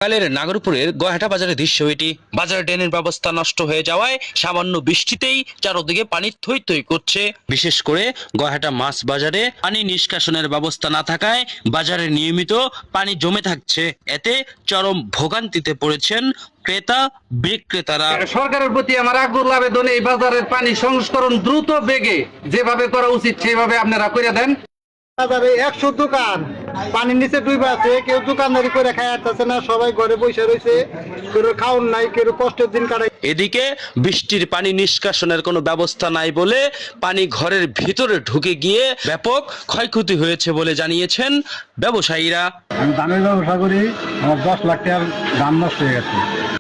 কালের নাগরপুরের গয়াহাটা বাজারের দৃশ্য এটি। বাজারে ড্রেনের ব্যবস্থা নষ্ট হয়ে যাওয়ায় সামান্য বৃষ্টিতেই চারদিকে পানি থই থই করছে। বিশেষ করে গয়াহাটা মাছ বাজারে পানি নিষ্কাশনের ব্যবস্থা না থাকায় বাজারে নিয়মিত পানি জমে থাকছে। এতে চরম ভোগান্তিতে পড়েছেন ক্রেতা বিক্রেতারা। সরকারের প্রতি আমার আগ্রহ আবেদন, এই বাজারের পানি সংস্করণ দ্রুত বেগে যেভাবে করা উচিত সেভাবে আপনারা করে দেন। বাজারে 100 দোকান পানির নিচে ডুবে আছে, কেউ দোকানদারি করে খায় আসতেছে না, সবাই ঘরে বসে রয়েছে, কেউ খাওন নাই, কেউ কষ্টের দিন কাটায়। এদিকে বৃষ্টির পানি নিষ্কাশনের কোনো ব্যবস্থা নাই বলে পানি ঘরের ভিতরে ঢুকে গিয়ে ব্যাপক ক্ষয়ক্ষতি হয়েছে বলে জানিয়েছেন ব্যবসায়ীরা। আমি ধানের ব্যবসা করি, আমার 10 লাখ টাকার ধান নষ্ট হয়ে গেছে।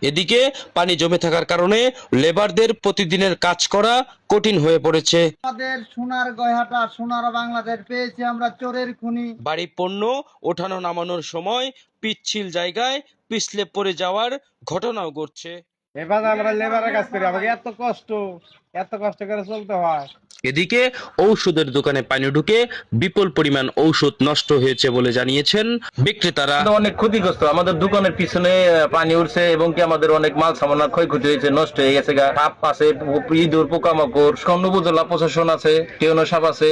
এদিকে পানি জমে থাকার কারণে লেবারদের প্রতিদিনের কাজ করা কঠিন হয়ে পড়েছে। আমাদের সোনার গয়হাটা, সোনার বাংলাদেশ পেয়েছি আমরা চোরের খুনি। বাড়ি পণ্য ওঠানো নামানোর সময় পিচ্ছিল জায়গায় পিছলে পড়ে যাওয়ার ঘটনাও ঘটছে। এবার আমরা লেবারের কাজ করি, আমাকে এত কষ্ট করে চলতে হয়। এদিকে ঔষধের দোকানে পানি ঢুকে বিপুল পরিমাণ ঔষধ নষ্ট হয়েছে বলে জানিয়েছেন বিক্রেতারা। অনেক ক্ষতিগ্রস্ত, আমাদের দোকানের পিছনে পানি উঠছে এবং কি আমাদের অনেক মাল সামান ক্ষয়ক্ষতি হয়েছে, নষ্ট হয়ে গেছে। সাপ আছে, ইঁদুর, পোকামাকড়, উপজেলা প্রশাসন আছে, টেউনো সাপ আছে।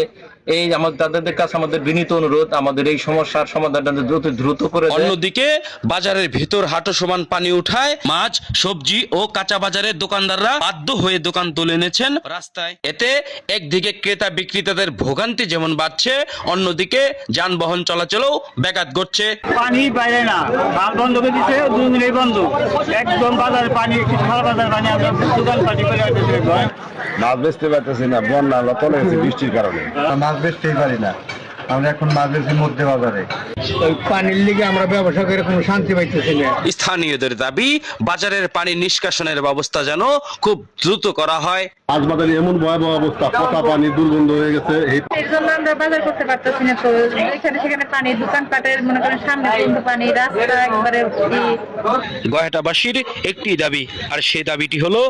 এই তাদের কাছে আমাদের বিনীত অনুরোধ, আমাদের এই সমস্যার সমাধানটা দ্রুত করে দেয়। অন্যদিকে বাজারের ভিতর হাঁটু সমান পানি উঠায় মাছ, সবজি ও কাঁচা বাজারের দোকানদাররা বাধ্য হয়ে দোকান তুলে এনেছেন রাস্তায়। এতে একদিকে ক্রেতা বিক্রেতাদের ভোগান্তি যেমন বাড়ছে, অন্যদিকে যানবাহন চলাচলও ব্যাঘাত ঘটছে। পানি বাইরে না, খাল বন্ধ করে দিচ্ছে, 2 দিনই বন্ধ, একদম বাজারে পানি, সারা বাজার পানি, আমরা দোকান পানি করে মাছ বেচতে পারতেছি না, বন্যা চলে গেছে বৃষ্টির কারণে। মাছ বেচতেই পারি না, আমরা এখন মাছ বেচি মধ্যে বাজারে। ওই পানির লিগে আমরা ব্যবসা করে কোনো শান্তি পাইতেছি না। স্থানীয়দের দাবি বাজারের পানি নিষ্কাশনের ব্যবস্থা যেন খুব দ্রুত করা হয়। মাছ বাজারে এমন ভয়াবহ অবস্থা, পচা পানি, দুর্গন্ধ হয়ে গেছে। এর জন্য আমরা বাজার করতে পারতেছি না। তো এখানে সেখানে পানি, দোকানপাটের মনে করেন সামনে কিন্তু পানি, রাস্তা একবারে। গয়াহাটাবাসীর একটি দাবি, আর সেই দাবিটি হলো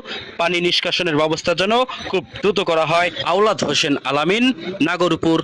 পানি নিষ্কাশনের ব্যবস্থা যেন খুব দ্রুত করা হয়। আওলাদ হোসেন আলামিন, নাগরপুর।